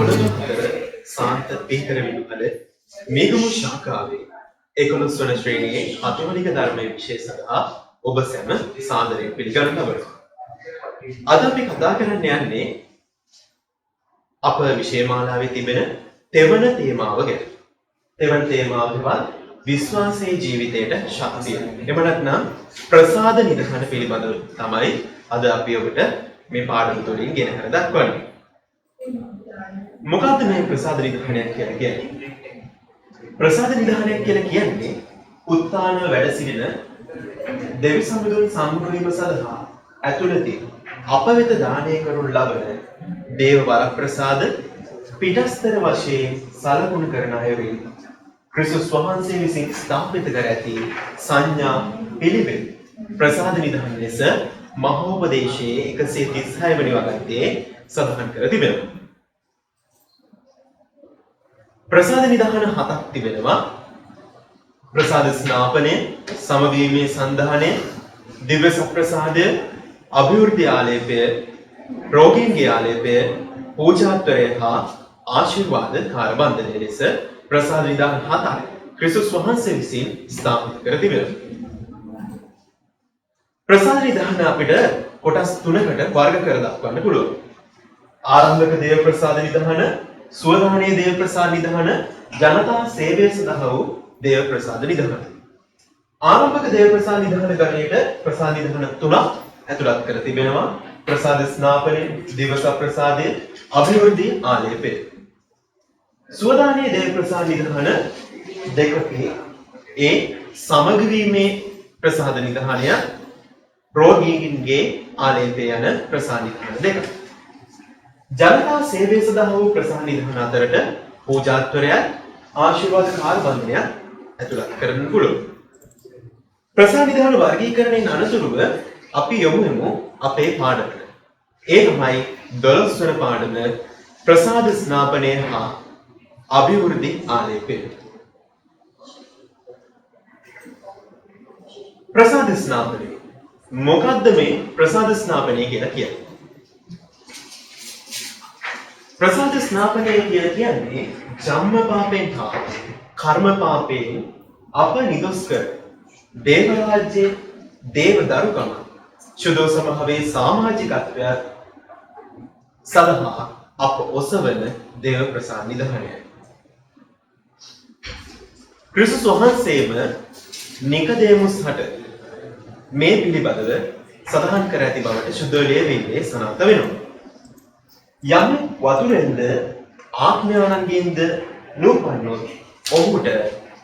ගොඩනගතර සාන්ත පිහිකර විදුහල මේගමු ශාඛාවේ 11 වන ශ්‍රේණියේ අටවනික ධර්මයේ විෂය සඳහා ඔබ සැම සාදරයෙන් පිළිගනු ලබනවා. අද අපි කතා කරන්න යන්නේ අප විෂය මාලාවේ තිබෙන තෙවන තේමාව ගැන. තෙවන තේමාව විශ්වාසයේ ජීවිතයට ශක්තිය. එහෙම නැත්නම් ප්‍රසාද නිධාන පිළිබඳව තමයි අද අපි ඔබට මේ පාඩම තුළින් ගෙනහැර දක්වන්නේ. මොකක්ද මේ ප්‍රසාද නිධානයක් කියලා කියන්නේ? ප්‍රසාද නිධානයක් කියලා කියන්නේ උත්තාන වැඩ සිටින දෙවි සමුදුන් සම්මුඛවීම සඳහා ඇතුළතින් අප වෙත දානය කරනු ලබන දේව වරප්‍රසාද පිටස්තර වශයෙන් සලකුණු කරන අයුරින් ක්‍රිස්තුස් වහන්සේ විසින් ස්ථාපිත කර ඇති සංඥා පිළිවෙල ප්‍රසාද නිධාන ලෙස මහෝපදේශයේ 136 වෙනි වගන්තියේ සඳහන් කර තිබෙනවා. ප්‍රසාද නිධාන හතක් තිබෙනවා. ප්‍රසාද ස්නාපනය, සමවීමේ සන්ධානය, දිව්‍ය සප්‍රසාදය, අභිවෘද්ධි ආලේපය, රෝගීන්ගේ ආලේපය, පූජාත්වරය හා ආශිර්වාද කාර්බන්ධනය ලෙස ප්‍රසාද නිධාන හතක් ක්‍රිස්තුස් වහන්සේ විසින් ස්ථාපිත කර තිබෙනවා. ප්‍රසාද නිධාන අපිට කොටස් තුනකට වර්ග කර දක්වන්න පුළුවන්. ආරම්භක දේව ප්‍රසාද නිධාන, සුවදානීය දේව ප්‍රසාද නිධාන, ජනතා සේවය සඳහා වූ දේව ප්‍රසාද නිධාන. ආරම්භක දේව ප්‍රසාද නිධාන ගණයට ප්‍රසාද නිධාන තුනක් ඇතුළත් කර තිබෙනවා. ප්‍රසාද ස්නාපනය, දිවස ප්‍රසාදය, අභිවෘද්ධි ආලේපය. සුවදානීය දේව ප්‍රසාද නිධාන දෙකකේ ඒ සමග වීමේ ප්‍රසාද නිධානය, රෝගීන්ගේ ආලේපය යන ප්‍රසාද නිධාන දෙක. ජනතා සේවය සඳහා වූ ප්‍රසාද නිධාන අතරට පූජාත්වරයක්, ආශිර්වාද කාර්බන්ධනයක් ඇතුළත් කරන්න පුළුවන්. ප්‍රසාද නිධාන වර්ගීකරණයෙන් අනතුරුව අපි යොමු වෙමු අපේ පාඩමට. ඒ තමයි 12 වන පාඩම ප්‍රසාද ස්නාපනය හා අභිවෘද්ධි ආලේපය. ප්‍රසාද ස්නාපනය. මොකද්ද මේ ප්‍රසාද ස්නාපනය කියලා කියන්නේ? ප්‍රසාද ස්නාපනය කියලා කියන්නේ ජම්ම පාපෙන් හා කර්ම පාපයෙන් අප නිදොස් කර දේව රාජ්‍යයේ දේව දරුකම සුදෝ සමභාවයේ සමාජිකත්වය සඳහා අප ඔසවන දේව ප්‍රසාද නිධානයයි. ක්‍රිස්තුස් වහන්සේම නිකදේමුස් හට මේ පිළිබඳව සඳහන් කර ඇති බවට සුද්ධ ලේවියේ සනාථ වෙනවා. යම් වතුරෙන්ද ආත්මයන්ගෙන්ද නූපන්නොත් ඔහුට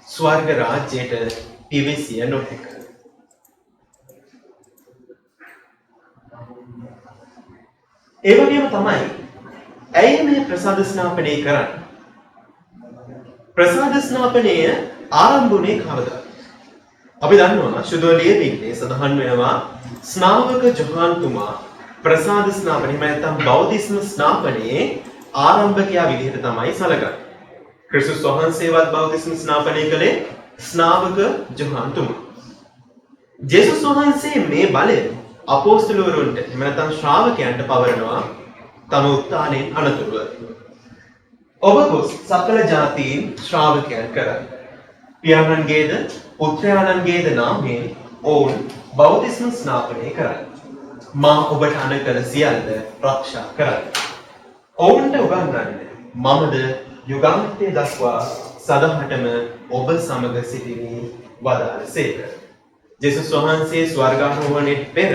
ස්වර්ග රාජ්‍යයට පිවිසිය නොහැක. ඒ වගේම තමයි ඇයි මේ ප්‍රසාද ස්නාපනය කරන්නේ? ප්‍රසාද ස්නාපනය ආරම්භ වුණේ කවදද? අපි දන්නවා සුද්ධ ලේවියේ සඳහන් වෙනවා ස්නාවක ජොහාන්තුමා ප්‍රසාද ස්නාපනය නැත්නම් බෞද්ධිස්ම ස්නාපනයේ ආරම්භකයා විදිහට තමයි සැලකන්නේ. ක්‍රිස්තුස් වහන්සේවත් බෞද්ධිස්ම ස්නාපනය කළේ ස්නාවක ජොහාන්තුමා. ජේසුස් වහන්සේ මේ බලය අපෝස්තලවරුන්ට එහෙම නැත්නම් ශ්‍රාවකයන්ට පවරනවා තම උත්ථානයෙන් අනතුරුව. ඔබ ගොස් සකල ජාතීන් ශ්‍රාවකයන් කරයි. පියාණන්ගේද පුත්‍රයාණන්ගේද නාමයෙන් ඔවුන් බෞද්ධිස්ම ස්නාපනය කරයි. මා ඔබට අණ කළ සියල්ල රක්ෂා කරයි. ඔවුන්ට උගන්වන්න මමද යුගාන්තය දක්වා සදහටම ඔබ සමග සිටිමි වදාළසේක. ජේසුස් වහන්සේ ස්වර්ගාරෝහණයට පෙර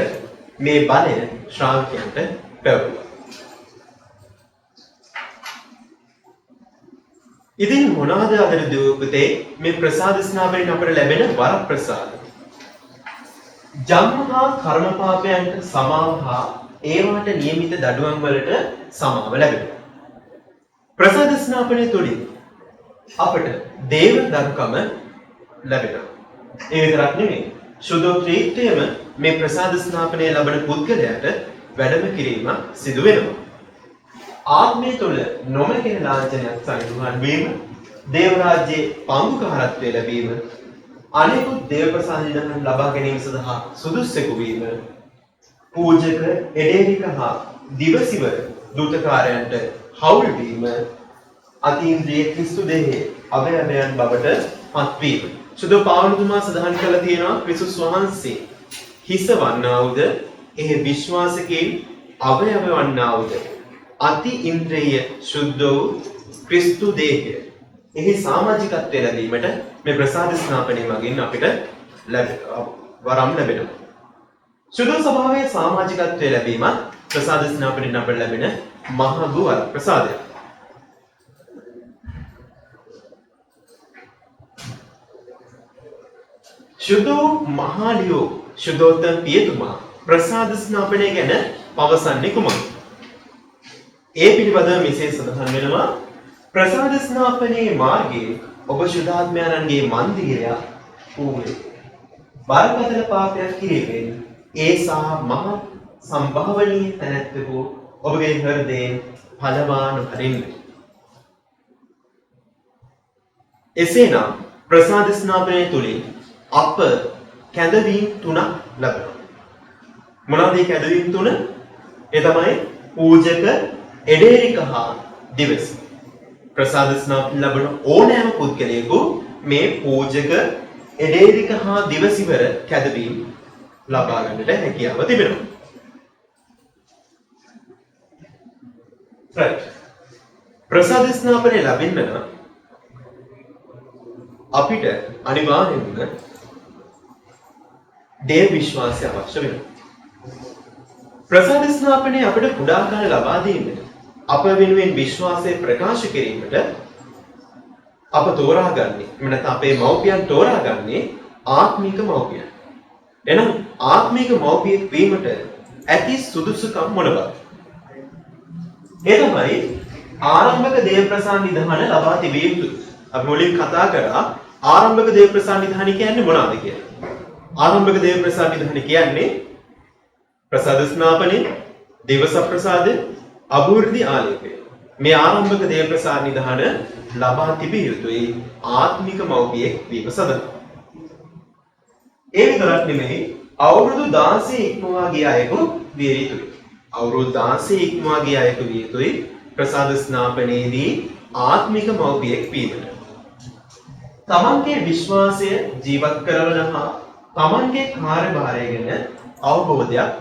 මේ බලය ශ්‍රාවකයන්ට පැවරුවා. ඉතින් මොනවාද අද දුපතේ මේ ප්‍රසාද ස්නාපනයෙන් අපට ලැබෙන වරප්‍රසාද? ජන්ම හා කර්ම පාපයන්ට සමාව හා ඒවාට නියමිත දඩුවම් වලට සමාව ලැබෙනවා. ප්‍රසාද ස්නාපනය තුළින් අපට දේව දරුකම ලැබෙනවා. ඒ විතරක් නෙමෙයි, සුදෝ ත්‍රිත්වයම මේ ප්‍රසාද ස්නාපනය ලබන පුද්ගලයාට වැඩම කිරීම සිදු වෙනවා. ආත්මය තුළ නොමැකෙන ලාංඡනයක් සනිටුහන් වීම, දේව රාජ්‍යයේ පංගුකාරත්වය ලැබීම, අනෙකුත් දේව ප්‍රසාද නිධාන ලබා ගැනීම සඳහා සුදුස්සෙකු වීම, පූජක, එඩේරික හා දිවසිවර දූතකාරයන්ට හවුල් වීම අතීන්ද්‍රිය ක්‍රිස්තු දෙහි අවයවයන් බවට පත්වීම. සුදු පාවුලතුමා සඳහන් කළා තියෙනවා ක්‍රිස්තුස් වහන්සේ හිස වන්නා වූද එහි විශ්වාසකෙන් අවයව වන්නා වූද අති ඉන්ද්‍රිය සුද්ධ වූ ක්‍රිස්තු දේහය. එහි සමාජිකත්වය ලැබීමට මේ ප්‍රසාද ස්නාපනය මගින් අපිට වරම් ලැබෙනවා. සුදු ස්වභාවයේ සමාජිකත්වය ලැබීමත් ප්‍රසාද ස්නාපනයෙන් අපට ලැබෙන මහඟු වර ප්‍රසාදයක්. සුදු මහලියෝ සුදෝත්තම පියතුමා ප්‍රසාද ස්නාපනය ගැන පවසන්නේ කුමක්ද? ඒ පිළිබඳව මෙසේ සඳහන් වෙනවා ප්‍රසාද ස්නාපනයේ මාර්ගයේ ඔබ සුදාත්මයන්ගේ මන්දිරය වූයේ බරපතල පාපයක් කිරීමෙන් ඒ සහ මහ සම්භාවනීය තැනැත්තෙකු ඔබගේ හෘදයෙන් පළවා නොහරින්න. එසේනම් ප්‍රසාද ස්නාපනය තුළින් අප කැඳවීම් තුනක් ලබනවා. මොනවාද මේ කැඳවීම් තුන? ඒ තමයි පූජක, එඩේරික හා දිවස. ප්‍රසාද ස්නාපන ලබන ඕනෑම පුද්ගලයෙකු මේ පූජක, එඩේරික හා දිවසිවර කැඳවීම් ලබා ගන්නට හැකියාව තිබෙනවා. right. ප්‍රසාද ස්නාපනය ලැබෙන්න නම් අපිට අනිවාර්යයෙන්ම දේව විශ්වාසය අවශ්‍ය වෙනවා. ප්‍රසාද ස්නාපනය අපිට කුඩා කාලේ ලබා දීමට අප වෙනුවෙන් විශ්වාසය ප්‍රකාශ කිරීමට අප තෝරාගන්නේ එමෙ නැත්නම් අපේ මව්පියන් තෝරාගන්නේ ආත්මික මව්පියන්. එහෙනම් ආත්මික මව්පියෙක් වීමට ඇති සුදුසුකම් මොනවාද? ඒ තමයි ආරම්භක දේව ප්‍රසාද නිධාන ලබා තිබිය යුතුයි. අපි මුලින් කතා කරා ආරම්භක දේව ප්‍රසාද නිධාන කියන්නේ මොනවාද කියලා. ආරම්භක දේව ප්‍රසාද නිධාන කියන්නේ ප්‍රසාද ස්නාපනේ, දේවස ප්‍රසාද, අභූර්ධි ආලේපය. මේ ආරම්භක දේව ප්‍රසාද නිධාන ලබා තිබිය යුතුයි ආත්මික මව්පියෙක් වීම සඳහා. ඒ විතරක් නෙමෙයි අවුරුදු 16 ඉක්මවා ගිය අයෙකු විය යුතුයි. අවුරුදු 16 ඉක්මවා ගිය අයෙකු විය යුතුයි ප්‍රසාද ස්නාපනයේදී ආත්මික මව්පියෙක් වීමට. තමන්ගේ විශ්වාසය ජීවත් කරවන හා තමන්ගේ කාර්යභාරය ගැන අවබෝධයක්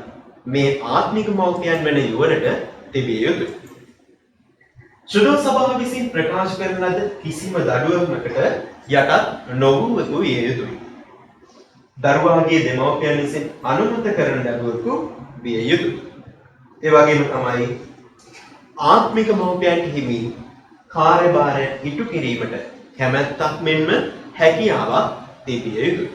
මේ ආත්මික මව්පියන් වෙන යුවලට තිබිය යුතුයි. සුදු සභාව විසින් ප්‍රකාශ කරන ලද කිසිම දඩුවමකට යටත් නොවූවකු විය යුතුයි. දරුවාගේ දෙමව්පියන් විසින් අනුමත කරන දරුවෙකු විය යුතුයි. ඒ වගේම තමයි ආත්මික මව්පියන්ට හිමි කාර්යභාරය ඉටු කිරීමට කැමැත්තක් මෙන්ම හැකියාවක් තිබිය යුතුයි.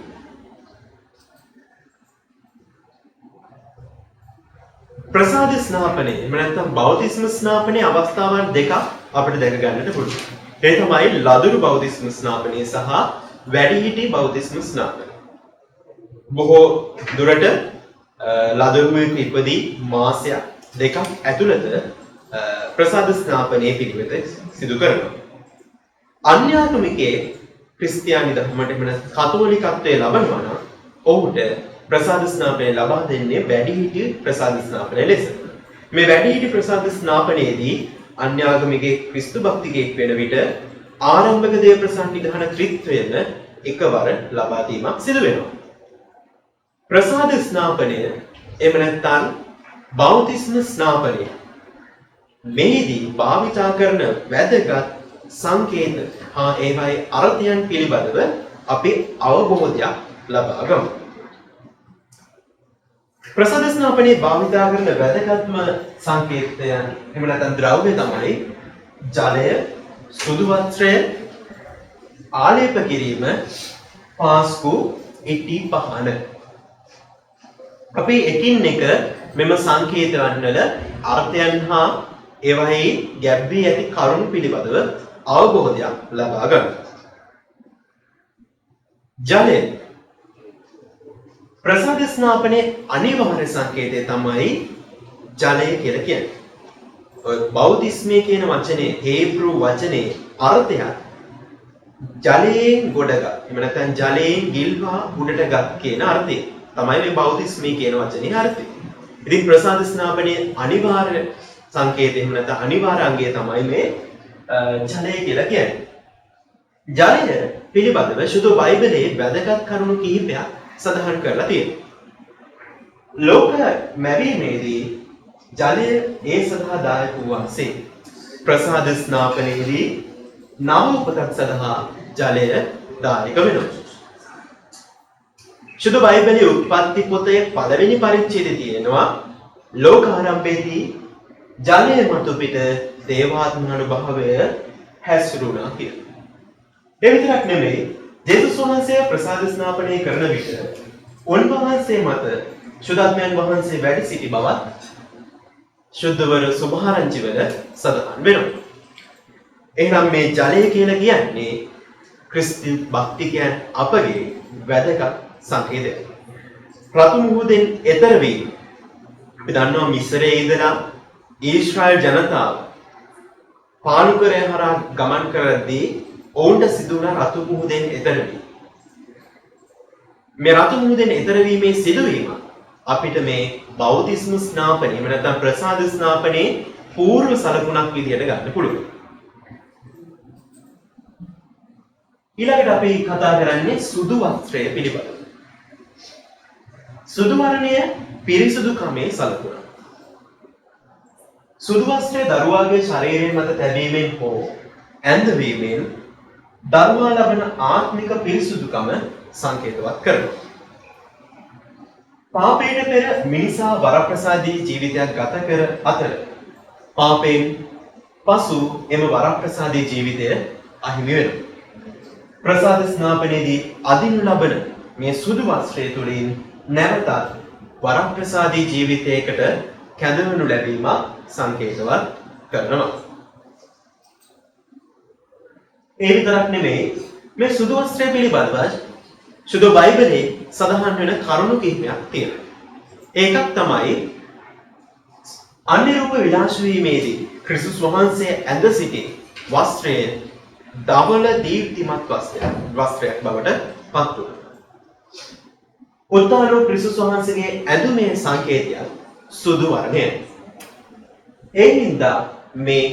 ප්‍රසාද ස්නාපනය එහෙම නැත්නම් බෞතිස්ම ස්නාපනයේ අවස්ථාවන් දෙකක් අපිට දැක ගන්නට පුළුවන්. ඒ තමයි ලදරු බෞතිස්ම ස්නාපනය සහ වැඩිහිටි බෞතිස්ම ස්නාපනය. බොහෝ දුරට ලදරුවෙකු ඉපදී මාසයක් දෙකක් ඇතුළත ප්‍රසාද ස්නාපනයේ පිළිවෙත සිදු කරනවා. අන්‍යාගමිකයේ ක්‍රිස්තියානි ධර්මයට එමන කතෝලිකත්වයේ ලබනවා නම් ඔහුට ප්‍රසාද ස්නාපනය ලබා දෙන්නේ වැඩිහිටි ප්‍රසාද ස්නාපනය ලෙස. මේ වැඩිහිටි ප්‍රසාද ස්නාපනයේදී අන්‍යාගමිකයේ ක්‍රිස්තු භක්තිකයෙක් වෙන විට ආරම්භක දේව ප්‍රසාද නිධාන ත්‍රිත්වයම එකවර ලබා දීමක් සිදු වෙනවා. ප්‍රසාද ස්නාපනය එහෙම නැත්නම් බෞතිස්ම ස්නාපනය මේදී භාවිතා කරන වැදගත් සංකේත හා ඒවායේ අර්ථයන් පිළිබඳව අපි අවබෝධයක් ලබා ගමු. ප්‍රසාද ස්නාපනයේ භාවිතා කරන වැදගත්ම සංකේතයන් එහෙම නැත්නම් ද්‍රව්‍ය තමයි ජලය, සුදු වස්ත්‍රය, ආලේප කිරීම, පාස්කු, ඉටි පහන. අපි එකින් එක මෙම සංකේතයන් වල අර්ථයන් හා ඒවාෙහි ගැබ් වී ඇති කරුණු පිළිබඳව අවබෝධයක් ලබා ගන්න. ජලය ප්‍රසාද ස්නාපනයේ අනිවාර්ය සංකේතය තමයි ජලය කියලා කියන්නේ. බෞද්ධිස්මය කියන වචනේ හේබ්‍රු වචනේ අර්ථය ජලයෙන් ගොඩගත්. එහෙම නැත්නම් ජලයෙන් ගිල්වා උඩටගත් කියන අර්ථය තමයි මේ බෞද්ධිස්මය කියන වචනේ අර්ථය. ඉතින් ප්‍රසාද ස්නාපනයේ අනිවාර්ය සංකේතය එහෙම නැත්නම් අනිවාර්ය අංගය තමයි මේ ජලය කියලා කියන්නේ. ජලය පිළිබඳව සුදු බයිබලයේ වැදගත් කරුණු කිහිපයක් සඳහන් කරලා තියෙනවා. ලෝක මැවීමේදී ජලය ඒ සඳහා දායක වූ වාසේ ප්‍රසාද ස්නාපනයේදී නව උපතක් සඳහා ජලය දායක වෙනවා. සුදු බයිබලයේ උත්පත්ති පොතේ පළවෙනි පරිච්ඡේදයේ තියෙනවා ලෝක ආරම්භයේදී ජලය මතු පිට දේවාත්මානුභාවය හැසිරුණා කියලා. ඒ විතරක් නෙමෙයි ජේසුස් වහන්සේ ප්‍රසාද ස්නාපනය කරන විට උන්වහන්සේ මත සුදාත්මයන් වහන්සේ වැඩ සිටි බවත් සුද්ධවර සුභාරංචිවල සඳහන් වෙනවා. එහෙනම් මේ ජලය කියලා කියන්නේ ක්‍රිස්තු භක්තිකයන් අපගේ වැදගත් සංකේතයක්. රතු මුහුදෙන් එතර වීම. අපි දන්නවා මිස්රයේ ඉඳලා ඊශ්‍රායල් ජනතාව පාලුකරය හරහා ගමන් කරද්දී ඔවුන්ට සිදු වුණ රතු මුහුදෙන් එතර වීම. මේ රතු මුහුදෙන් එතර වීමේ සිදුවීම අපිට මේ බෞතිස්ම ස්නාපනය එහෙම නැත්නම් ප්‍රසාද ස්නාපනයේ పూర్ව සලකුණක් විදියට ගන්න පුළුවන්. ඊළඟට අපි කතා කරන්නේ සුදු වස්ත්‍රය පිළිබඳව. සුදු වර්ණය පිරිසුදුකමේ සලකුණ. සුදු වස්ත්‍රය දරුවාගේ ශරීරය මත තැබීමෙන් හෝ ඇඳවීමෙන් දරුවා ලබන ආත්මික පිරිසුදුකම සංකේතවත් කරනවා. පාපයෙන් පෙර මිනිසා වරප්‍රසාදී ජීවිතයක් ගත කර අතර පාපයෙන් පසු එම වරප්‍රසාදී ජීවිතය අහිමි වෙනවා. ප්‍රසාද ස්නාපනයේදී අදිනු ලබන මේ සුදු වස්ත්‍රය තුළින් නැවතත් වරප්‍රසාදී ජීවිතයකට කැඳවනු ලැබීම සංකේතවත් කරනවා. ඒ විතරක් නෙමෙයි මේ සුදු වස්ත්‍රය පිළිබඳව සුදු බයිබලයේ සඳහන් වෙන කරුණු කිහිපයක් තියෙනවා. ඒකක් තමයි අන්‍යරූප විලාස වීමේදී ක්‍රිස්තුස් වහන්සේ ඇඳ සිටි වස්ත්‍රය ධවල දීප්තිමත් වස්ත්‍රයක් බවට පත් වුණා. උත්තාන ක්‍රිස්තුස් වහන්සේගේ ඇඳුමේ සංකේතය සුදු වර්ණයයි. ඒ හින්දා මේ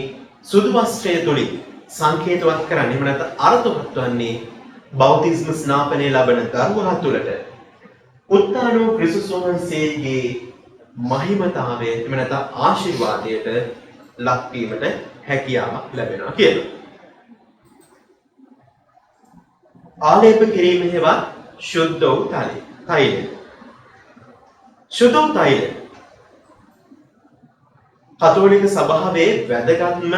සුදු වස්ත්‍රය තුළින් සංකේතවත් කරන්නේ එහෙම නැත්නම් අර්ථවත් වන්නේ බෞතිස්ම ස්නාපනය ලබන දරුවා තුළට උත්තාන ක්‍රිස්තුස් වහන්සේගේ මහිමතාවය එහෙම නැත්නම් ආශිර්වාදයට ලක්වීමට හැකියාවක් ලැබෙනවා කියනවා. ආලේප කිරීම හේවත් සුද්ධ වූ තෛලය. සුද්ධ වූ තෛලය කතෝලික සභාවේ වැදගත්ම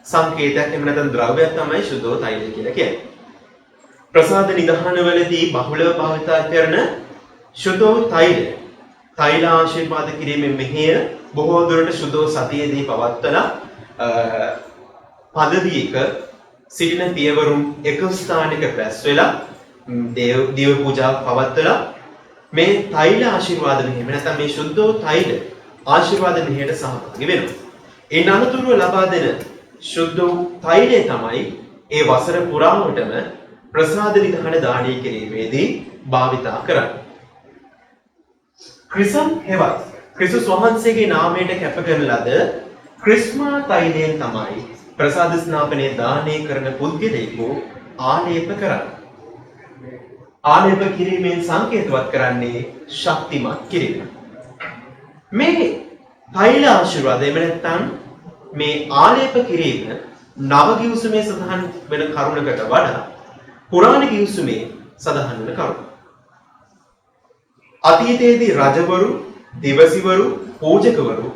සංකේතයක් එහෙම නැත්නම් ද්‍රව්‍යයක් තමයි සුද්ධ වූ තෛලය කියලා කියන්නේ. ප්‍රසාද නිධානවලදී බහුලව භාවිත කරන සුද්ධ වූ තෛලය තෛල ආශිර්වාද කිරීමෙන් මෙහෙය බොහෝ දුරට සුද්ධ වූ සතියේදී පවත්වලා පදවියක සිටින පියවරුන් එක ස්ථානයක රැස් වෙලා දේව පූජාවක් පවත්වලා මේ තෛල ආශිර්වාද මෙහෙම නැත්නම් මේ සුද්ධ වූ තෛල ආශිර්වාද මෙහෙයට සහභාගී වෙනවා. ඒ අනතුරුව ලබා දෙන සුද්ධ වූ තෛලය තමයි ඒ වසර පුරාවටම ප්‍රසාද විධාන දානය කිරීමේදී භාවිතා කරන්නේ. ක්‍රිසම් හෙවත් ක්‍රිස්තුස් වහන්සේගේ නාමයට කැප කරන ලද ක්‍රිස්මා තෛලයෙන් තමයි ප්‍රසාද ස්නාපනයේ දානය කරන පුද්ගලයෙකු ආලේප කරන්නේ. ආලේප කිරීමෙන් සංකේතවත් කරන්නේ ශක්තිමත් කිරීම. මේ තෛල ආශිර්වාදය එහෙම නැත්නම් මේ ආලේප කිරීම නව ගිවිසුමේ සඳහන් වෙන කරුණකට වඩා පුරාණ ගිවිසුමේ සඳහන් වෙන කරුණ. අතීතයේදී රජවරු, දිවසිවරු, පූජකවරු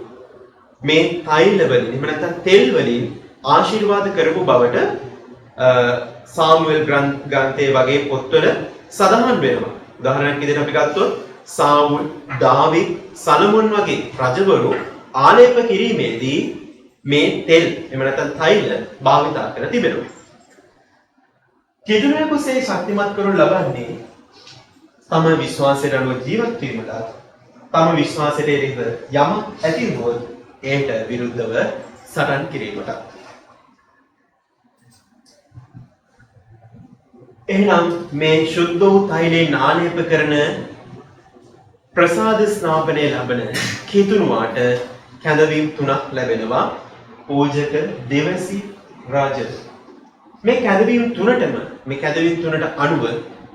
මේ තෛල වලින් එහෙම නැත්නම් තෙල් වලින් ආශිර්වාද කරපු බවට සාමුවෙල් ග්‍රන්ථයේ වගේ පොත්වල සඳහන් වෙනවා. උදාහරණයක් විදිහට අපි ගත්තොත් සාවුල්, දාවිද්, සලමොන් වගේ රජවරු ආලේප කිරීමේදී මේ තෙල් එහෙම නැත්නම් තෛල භාවිතා කර තිබෙනවා. කිදුරෙකුසේ ශක්තිමත් කරනු ලබන්නේ තම විශ්වාසයට අනුව ජීවත් වීමට, තම විශ්වාසයට එරෙහිව යමක් ඇති වුවොත් ඒට විරුද්ධව සටන් කිරීමට. එහෙනම් මේ සුද්ධ වූ තෛලයෙන් ආලේප කරන ප්‍රසාද ස්නාපනය ලබන කිතුණුවාට කැඳවීම් තුනක් ලැබෙනවා පූජක දෙවැසි රාජද. මේ කැඳවීම් තුනට අනුව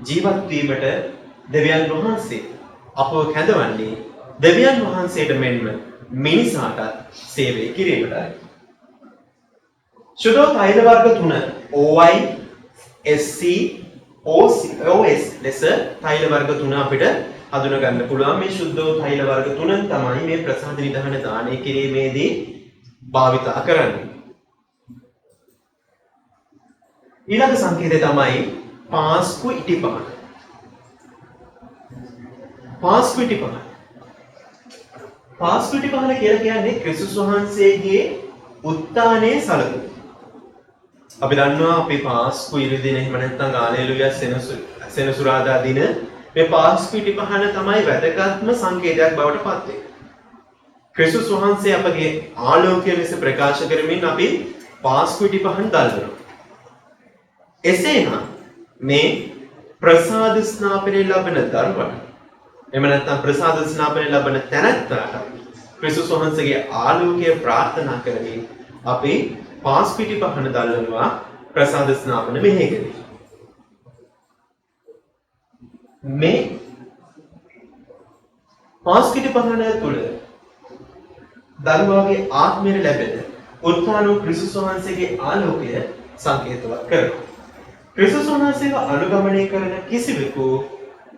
ජීවත් වීමට දෙවියන් වහන්සේ අපව කැඳවන්නේ දෙවියන් වහන්සේට මෙන්ම මිනිසාට සේවය කිරීමටයි. ශුද්ධ තෛල වර්ග තුන OI SC OS ලෙස තෛල වර්ග තුන අපිට හඳුනා ගන්න පුළුවන්. මේ ශුද්ධ තෛල වර්ග තුනෙන් තමයි මේ ප්‍රසාද නිධාන දානය කිරීමේදී භාවිතා කරන්නේ. ඊළඟ සංකේතය තමයි පාස්කු ඉටිපහන. පාස්කු ඉටිපහන කියලා කියන්නේ ක්‍රිස්තුස් වහන්සේගේ උත්ථානයේ සලකුව. අපි දන්නවා අපි පාස්කු ඉරි දින එහෙම නැත්නම් හාලෙලූයා සෙනසුරාදා දින මේ පාස්කු ඉටිපහන තමයි වැදගත්ම සංකේතයක් බවට පත් වෙන්නේ. ක්‍රිස්තුස් වහන්සේ අපගේ ආලෝකය ලෙස ප්‍රකාශ කරමින් අපි පාස්කු ඉටිපහන දල්වනවා. එසේනම් මේ ප්‍රසාද ස්නාපනය ලබන දරුවන් එහෙම නැත්නම් ප්‍රසාද ස්නාපනය ලබන තැනැත්තාට ක්‍රිස්තුස් වහන්සේගේ ආලෝකය ප්‍රාර්ථනා කරමින් අපි පාස්කු ඉටිපහන දල්වනවා ප්‍රසාද ස්නාපන මෙහෙයකදී. මේ පාස්කු ඉටිපහන තුළ දරුවාගේ ආත්මයට ලැබෙන උත්ථාන වූ ක්‍රිස්තුස් වහන්සේගේ ආලෝකය සංකේතවත් කරනවා. ක්‍රිස්තුස් වහන්සේව අනුගමනය කරන කිසිවෙකු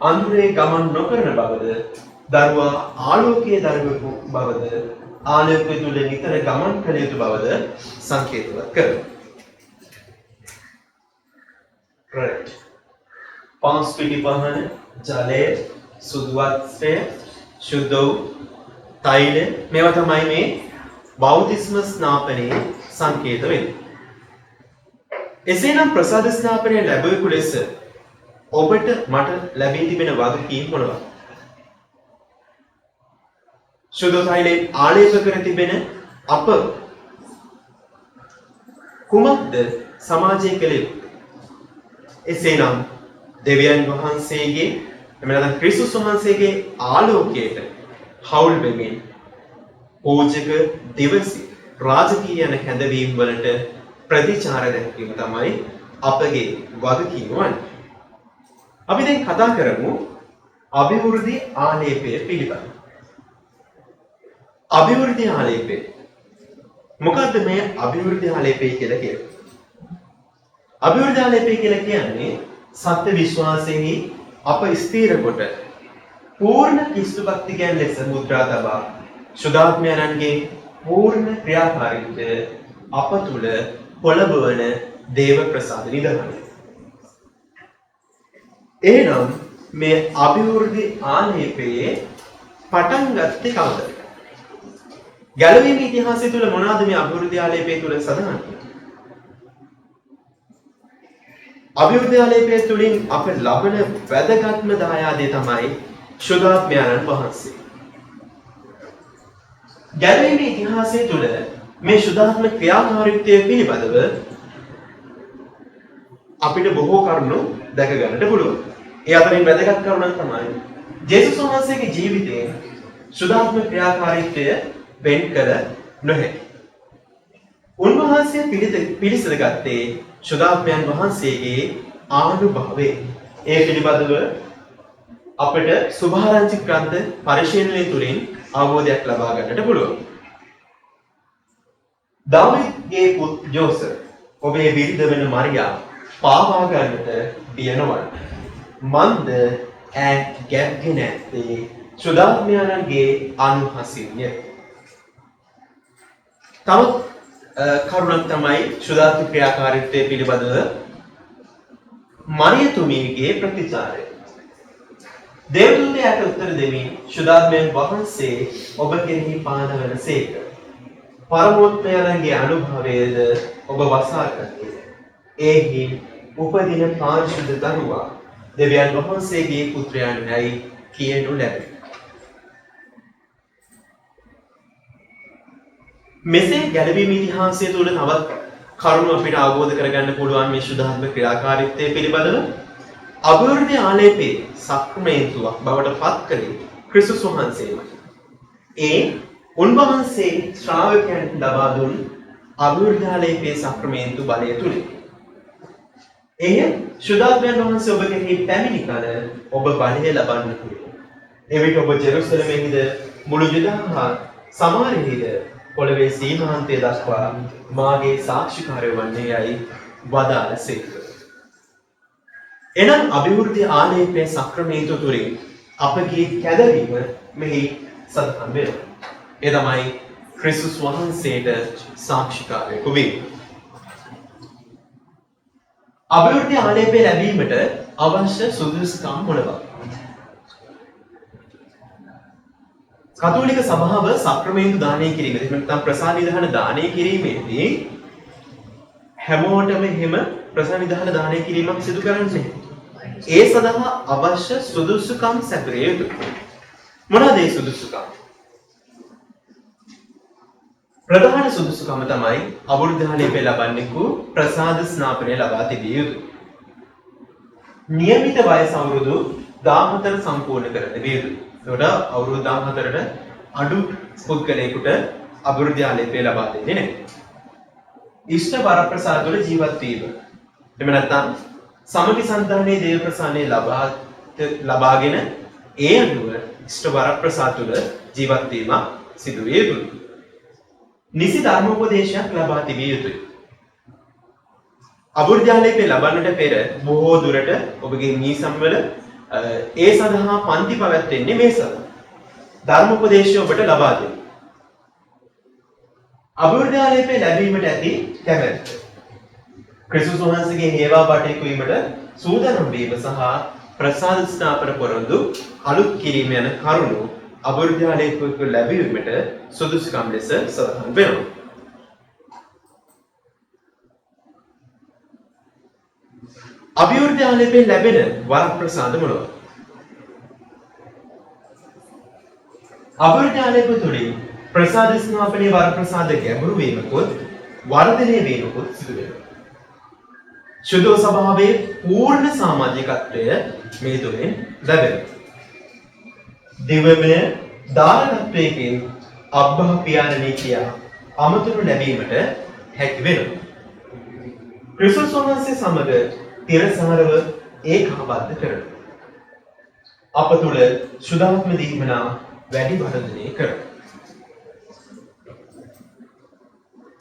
අඳුරේ ගමන් නොකරන බවද දරුවා ආලෝකයේ දරුවෙකු බවද ආලෝකය තුළ නිතර ගමන් කළ යුතු බවද සංකේතවත් කරනවා. right. පාස්කු ඉටිපහන, ජලය, සුදු වස්ත්‍රය, ශුද්ධ වූ තෛල මේවා තමයි මේ බෞද්ධිස්ම ස්නාපනයේ සංකේත වෙන්නේ. එසේනම් ප්‍රසාද ස්නාපනය ලැබෙවු ලෙස ඔබට මට ලැබී තිබෙන වගකීම් මොනවාද? ශුද්ධ තෛලයෙන් ආලේප කර තිබෙන අප කුමක්ද සමාජයේ කළ යුත්තේ? එසේනම් දෙවියන් වහන්සේගේ එහෙම නැත්නම් ක්‍රිස්තුස් වහන්සේගේ ආලෝකයට හවුල් වෙමින් පූජක දිවසි රාජකීය යන කැඳවීම් වලට ප්‍රතිචාර දැක්වීම තමයි අපගේ වගකීම වන්නේ. අපි දැන් කතා කරමු අභිවෘද්ධි ආලේපය පිළිබඳව. අභිවෘද්ධි ආලේපය මොකද්ද මේ අභිවෘද්ධි ආලේපය කියලා කියන්නේ? අභිවෘද්ධි ආලේපය කියලා කියන්නේ සත්‍ය විශ්වාසයෙහි අප ස්ථීර කොට පූර්ණ ක්‍රිස්තු භක්තිකයන් ලෙස මුද්‍රා තබා සුදාත්මයන්ගේ පූර්ණ ක්‍රියාකාරීත්වය අප තුළ පොළඹවන දේව ප්‍රසාද නිධානය. එහෙනම් මේ අභිවෘද්ධි ආලේපයේ පටන් ගත්තේ කවුද? ගැලවීම ඉතිහාසය තුළ මොනවාද මේ අභිවෘද්ධි ආලේපය තුළ සඳහන්? අභිවෘද්ධි ආලේපය තුළින් අප ලබන වැදගත්ම දායාදය තමයි ශුද්ධාත්මයන් වහන්සේ. ගැලවීම ඉතිහාසය තුළ මේ ශුද්ධාත්ම ක්‍රියාකාරීත්වය පිළිබඳව අපිට බොහෝ කරුණු දැක ගන්නට පුළුවන්. ඒ අතරින් වැදගත් කරුණක් තමයි ජේසුස් වහන්සේගේ ජීවිතයෙන් ශුද්ධාත්ම ක්‍රියාකාරීත්වය වෙන් කර නොහැකි. උන්වහන්සේ පිළිසඳ ගත්තේ ශුද්ධාත්මයන් වහන්සේගේ ආනුභාවය. ඒ පිළිබඳව අපිට සුභාරංචි ග්‍රන්ථ පරිශීලනය තුළින් අවබෝධයක් ලබා ගන්නට පුළුවන්. දාවිද්ගේ පුත් ජෝසප් ඔබේ බිරිඳ වෙන මරියා පාවා ගන්නට බිය නොවන්න. මන්ද ඈත් ගැබ්ගෙන ඇත්තේ ශුද්ධාත්මයන්ගේ අනුහසින්ය. තවත් කරුණක් තමයි ශුද්ධාත්ම ක්‍රියාකාරීත්වය පිළිබඳව මරියතුමියගේ ප්‍රතිචාරය. දේවදූතයාට උත්තර දෙමින් ශුද්ධාත්මයන් වහන්සේ ඔබ කෙරෙහි පාදවන සේක. පරමෝත්තමයන්ගේ අනුභවයේද ඔබ වසා ගත්තේ. එහි උපදින පාරිශුද්ධ දරුවා දෙවියන් වහන්සේගේ පුත්‍රයන්යි කියනු ලැබේ. මෙසේ ගැලවීම ඉතිහාසය තුළ තවත් කරුණු අපිට අවබෝධ කරගන්න පුළුවන් මේ ශුද්ධාත්ම ක්‍රියාකාරීත්වය පිළිබඳව. අභිවෘද්ධි ආලේපයේ සක්‍රමේතුවක් බවට පත් කළේ ක්‍රිස්තුස් වහන්සේමයි. ඒ උන්වහන්සේ ශ්‍රාවකයන්ට ලබා දුන් අභිවෘද්ධාලේපේ සක්‍රමේන්තු බලය තුලින් එය ශුද්ධාත්මයන් වහන්සේ ඔබ කෙරෙහි පැමිණි කල ඔබ බලය ලබන්න පුළුවන්. එවිට ඔබ ජෙරුසලමෙහිද මුළු යුදා සමාරෙහිද පොළවේ සීමාන්තය දක්වා මාගේ සාක්ෂිකාරය වන්නේ යයි වදාළසේක. එනම් අභිවෘද්ධි ආලේපයේ සක්‍රමේන්තු තුලින් අපගේ කැදවීම මෙහි සඳහන් වෙනවා. ඒ තමයි ක්‍රිස්තුස් වහන්සේට සාක්ෂිකාරයෙකු වීම. අභිවෘද්ධි ආලේපය ලැබීමට අවශ්‍ය සුදුසුකම් මොනවාද? කතෝලික සභාව සක්‍රමේන්තු දානය කිරීමේදී නැත්නම් ප්‍රසාද නිධාන දානය කිරීමේදී හැමෝටම එහෙම ප්‍රසාද නිධාන දානය කිරීමක් සිදු කරන්නේ. ඒ සඳහා අවශ්‍ය සුදුසුකම් සැපිරිය යුතුයි. මොනවාද ඒ සුදුසුකම්? ප්‍රධාන සුදුසුකම තමයි අභිවෘද්ධාලේපය ලබන්නෙකු ප්‍රසාද ස්නාපනය ලබා තිබිය යුතුයි. නියමිත වයස අවුරුදු 14 සම්පූර්ණ කර තිබිය යුතුයි. ඒකට අවුරුදු 14ට අඩු පුද්ගලයෙකුට අභිවෘද්ධාලේපය ලබා දෙන්නේ නැහැ. ඉෂ්ට වරප්‍රසාද වල ජීවත් වීම. එහෙම නැත්නම් සමගි සන්තානයේ දේව ප්‍රසාදය ලබාගෙන ඒ අනුව ඉෂ්ට වරප්‍රසාද වල ජීවත් වීම සිදු විය යුතුයි. නිසි ධර්මෝපදේශයක් ලබා තිබිය යුතුයි. අභිවෘද්ධාලේපය ලබන්නට පෙර බොහෝ දුරට ඔබගේ මීසම් වල ඒ සඳහා පන්ති පැවැත්වෙන්නේ මේ සඳහා. ධර්මෝපදේශය ඔබට ලබා දෙයි. අභිවෘද්ධාලේපය ලැබීමට ඇති කැමැත්ත. ක්‍රිස්තුස් වහන්සේගේ හේවා පාඨයක වීමට සූදානම් වීම සහ ප්‍රසාද ස්ථාපන පොරොන්දු අලුත් කිරීම යන කරුණු අභිවෘද්ධාලේපය ලැබීමට සුදුසුකම් ලෙස සඳහන් වෙනවා. අභිවෘද්ධාලේපයෙන් ලැබෙන වරප්‍රසාද මොනවාද? අභිවෘද්ධාලේපය තුළින් ප්‍රසාද ස්නාපනයේ වරප්‍රසාද ගැඹුරු වීමකොත් වර්ධනය වීමකොත් සිදු වෙනවා. ශුද්ධ ස්වභාවයේ පූර්ණ සමාජිකත්වය මේ තුළින් ලැබෙනවා. දිවමය දානත්වයෙන් අබ්බා පියාණනී කියා අමතරු ලැබීමට හැකි වෙනවා. ක්‍රිස්තුස් වහන්සේ සමග තිරසාරව ඒකාබද්ධ කරනවා. අප තුළ සුදාත්ම දීමනා වැඩි වර්ධනය කරනවා.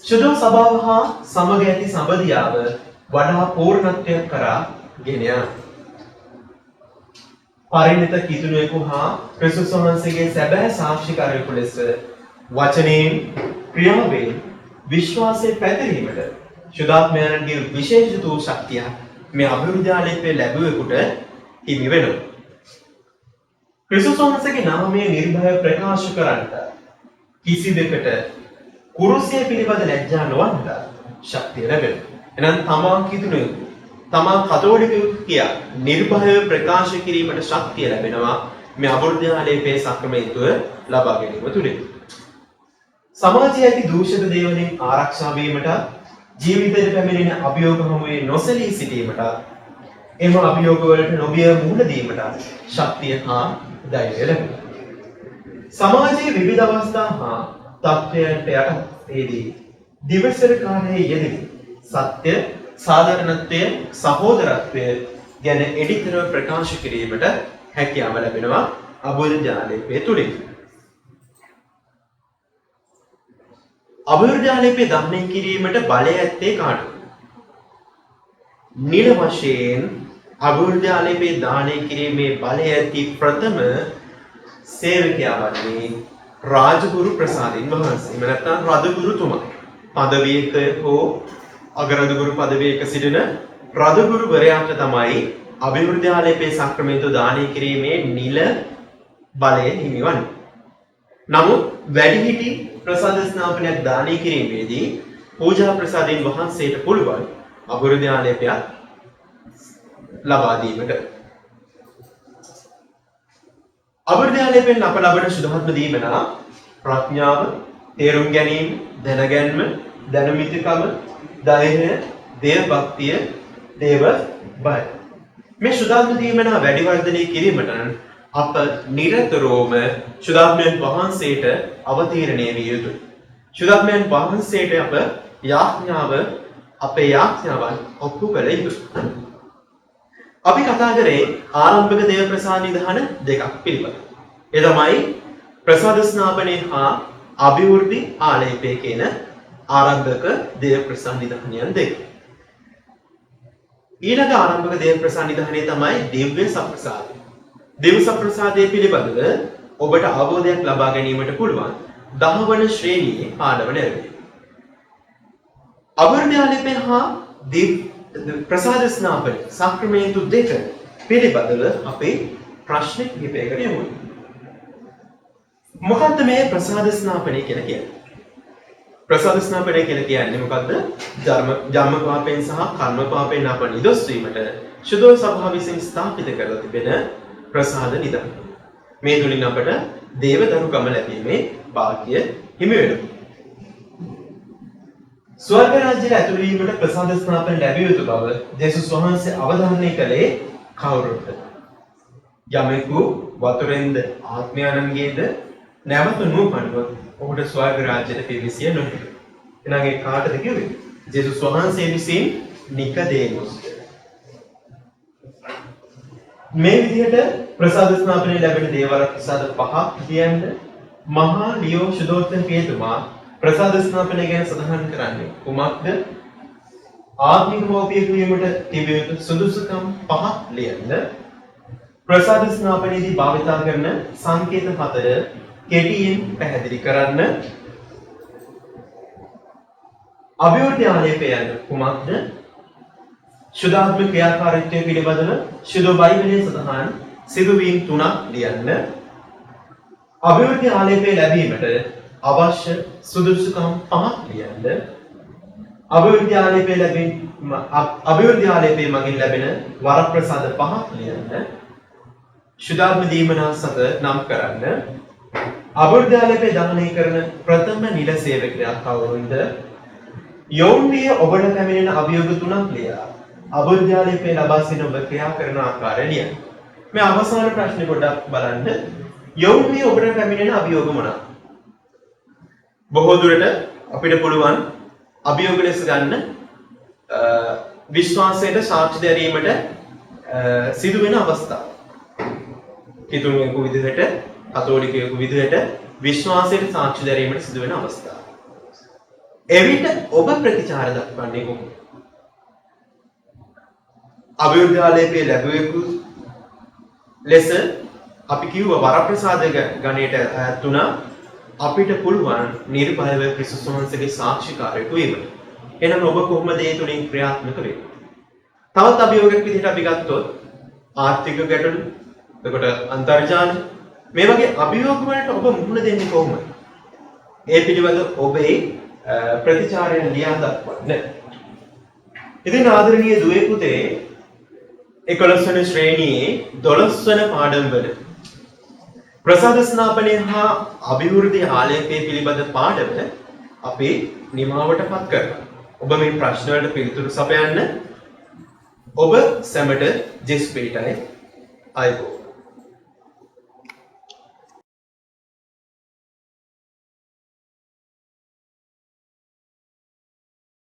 ශුද්ධ ස්වභාව හා සමග ඇති සම්බන්ධියාව වඩා පූර්ණත්වයක් කරා ගෙන යනවා. පරිණත කිතුණුවෙකු හා ක්‍රිස්තුස් වහන්සේගේ සැබෑ සාක්ෂිකාරයෙකු ලෙස වචනයෙන් ක්‍රියාවෙන් විශ්වාසයෙන් පැතිරීමට සුදාත්මයන්ගේ විශේෂ වූ ශක්තියක් මේ අභිවෘද්ධාලේපය ලැබුවෙකුට හිමි වෙනවා. ක්‍රිස්තුස් වහන්සේගේ නාමය නිර්භය ප්‍රකාශ කරන්නට කිසිවෙකට කුරුසිය පිළිබඳ ලැජ්ජා නොවන්නට ශක්තිය ලැබෙනවා. එහෙනම් තමා කිතුණුවෙකු තමා කතෝලිකයෙකු කියා නිර්භයව ප්‍රකාශ කිරීමට ශක්තිය ලැබෙනවා මේ අභිවෘද්ධාලේපයේ සක්‍රමේන්තුව ලබා ගැනීම තුළින්. සමාජයේ ඇති දූෂිත දේවලින් ආරක්ෂා වීමට ජීවිතයට පැමිණෙන අභියෝග හමුවේ නොසැලී සිටීමට එම අභියෝග වලට නොබිය මුහුණ දීමට ශක්තිය හා ධෛර්යය ලැබෙනවා. සමාජයේ විවිධ අවස්ථා හා තත්ත්වයන්ට යටතේදී දිවසර කාර්යයේ යෙදෙමින් සත්‍ය සාධාරණත්වය සහෝදරත්වය ගැන එඩිතරව ප්‍රකාශ කිරීමට හැකියාව ලැබෙනවා අභිවෘද්ධාලේපය තුළින්. අභිවෘද්ධාලේපය දහනය කිරීමට බලය ඇත්තේ කාටද? නිල වශයෙන් අභිවෘද්ධාලේපය දානය කිරීමේ බලය ඇති ප්‍රථම සේවකයා වන්නේ රාජගුරු ප්‍රසාදින් වහන්සේ. එහෙම නැත්නම් රදගුරුතුමා. පදවියක හෝ අගරදගුරු පදවියක සිටින රදගුරුවරයාට තමයි අභිවෘද්ධාලේපයේ සක්‍රමේන්තු දානය කිරීමේ නිල බලය හිමිවන්නේ. නමුත් වැඩිහිටි ප්‍රසාද ස්නාපනයක් දානය කිරීමේදී පූජා ප්‍රසාදින් වහන්සේට පුළුවන් අභිවෘද්ධාලේපයක් ලබා දීමට. අභිවෘද්ධාලේපයෙන් අප ලබන සුදුහත්ම දීමනා ප්‍රඥාව, තේරුම් ගැනීම, දැනගැන්ම, දැනුමිතිකම, ධෛර්යය, දේවභක්තිය, දේව බය. මේ සුදාත්ම දීමනා වැඩි වර්ධනය කිරීමට අප නිරතරවම සුදාත්මයන් වහන්සේට අවතීර්ණය විය යුතුයි. ශුද්ධාත්මයන් වහන්සේට අපේ යාඥාවන් ඔප්පු කළ යුතුයි. අපි කතා කරේ ආරම්භක දේව ප්‍රසාද නිධාන දෙකක් පිළිබඳව. ඒ තමයි ප්‍රසාද ස්නාපනය හා අභිවෘද්ධි ආලේපය කියන ආරම්භක දේව ප්‍රසාද නිධානයන් දෙක. ඊළඟ ආරම්භක දේව ප්‍රසාද නිධානය තමයි දිව්‍ය සප්‍රසාදය. දිව්‍ය සප්‍රසාදයේ පිළිබඳව ඔබට අවබෝධයක් ලබා ගැනීමට පුළුවන් 10 වන ශ්‍රේණියේ පාඩම නැරඹීම. අභිවෘද්ධි ආලේපය හා ප්‍රසාද ස්නාපනය සංක්‍රමණිතු දෙක පිළිබඳව අපේ ප්‍රශ්න කිහිපයකට යමු. මොකද්ද මේ ප්‍රසාද ස්නාපනය කියලා කියන්නේ? ප්‍රසාද ස්නාපනය කියලා කියන්නේ මොකද්ද? ජන්ම පාපයෙන් සහ කර්ම පාපයෙන් අප නිදොස් වීමට සුදෝ සභාව විසින් ස්ථාපිත කරලා තිබෙන ප්‍රසාද නිධාන. මේ තුලින් අපට දේව දරුකම ලැබීමේ වාග්ය හිමි වෙනවා. ස්වර්ග රාජ්‍යයට ඇතුළු වීමට ප්‍රසාද ස්නාපන ලැබිය යුතු බව ජේසුස් වහන්සේ අවධාරණය කළේ කවුරුන්ද? යමෙකු වතුරෙන්ද ආත්මයන්ගේද නැවත නූපන්නොත් ඔහුට ස්වර්ග රාජ්‍යයට පිවිසිය නොහැක. එහෙනම් ඒ කාටද කිව්වේ? ජේසුස් වහන්සේ විසින් නිකදේමොස්ට. මේ විදිහට ප්‍රසාද ස්නාපනය ලැබෙන දේවල් ප්‍රසාද පහක් කියන්නේ මහා ලියෝ ශුද්ධෝත්තර පියතුමා ප්‍රසාද ස්නාපනය ගැන සඳහන් කරන්නේ කුමක්ද? ආත්මික මෞපියෙකු වීමට තිබිය යුතු සුදුසුකම් පහක් ලියන්න. ප්‍රසාද ස්නාපනයේදී භාවිතා කරන සංකේත 4 කෙටියෙන් පැහැදිලි කරන්න. අභිවෘද්ධි ආලේපය යන කුමක්ද? ශුද්ධාත්මික ක්‍රියාකාරීත්වය පිළිබඳව ශුද්ධ බයිබලයේ සඳහන් සිදුවීම් 3ක් ලියන්න. අභිවෘද්ධි ආලේපය ලැබීමට අවශ්‍ය සුදුසුකම් 5ක් ලියන්න. අභිවෘද්ධි ආලේපය මගින් ලැබෙන වරප්‍රසාද 5ක් ලියන්න. ශුද්ධාත්ම දීමනා 7 නම් කරන්න. අභිවෘද්ධි ආලේපය දහනය කරන ප්‍රථම නිල සේවකයා කවුරුන්ද? යෝන්විය ඔබට පැමිණෙන අභියෝග 3ක් ලියා අභිවෘද්ධි ආලේපය ලබා සිටින ඔබ ක්‍රියා කරන ආකාරය ලියන්න. මේ අවසාන ප්‍රශ්නේ පොඩ්ඩක් බලන්න. යෝන්විය ඔබට පැමිණෙන අභියෝග මොනවාද? බොහෝ දුරට අපිට පුළුවන් අභියෝග ලෙස ගන්න විශ්වාසයට සාක්ෂි දැරීමට සිදුවෙන අවස්ථා. කිතුණුවෙකු විදිහට, කතෝලිකයෙකු විදිහට විශ්වාසයට සාක්ෂි දැරීමට සිදුවෙන අවස්ථා. එවිට ඔබ ප්‍රතිචාර දක්වන්නේ කොහොමද? අභිවෘද්ධි ආලේපය ලැබුවෙකු ලෙස අපි කිව්ව වරප්‍රසාද ගණයට ඈත් වුණා. අපිට පුළුවන් නිර්භයව ක්‍රිස්තුස් වහන්සේගේ සාක්ෂිකාරයෙකු වීමට. එහෙනම් ඔබ කොහොමද ඒ තුලින් ක්‍රියාත්මක වෙන්නේ? තවත් අභියෝගයක් විදිහට අපි ගත්තොත් ආර්ථික ගැටලු, එතකොට අන්තර්ජාල මේ වගේ අභියෝග වලට ඔබ මුහුණ දෙන්නේ කොහොමද? ඒ පිළිබඳ ඔබේ ප්‍රතිචාරයන් ලියා දක්වන්න. ඉතින් ආදරණීය දුවේ පුතේ 11 වන ශ්‍රේණියේ 12 වන පාඩම් වල ප්‍රසාද ස්නාපනය හා අභිවෘද්ධි ආලේපය පිළිබඳ පාඩම අපි නිමාවටපත් කරනවා. ඔබ මේ ප්‍රශ්න වලට පිළිතුරු සපයන්න. ඔබ සැමට ජෙස් පිටයි අයබෝ.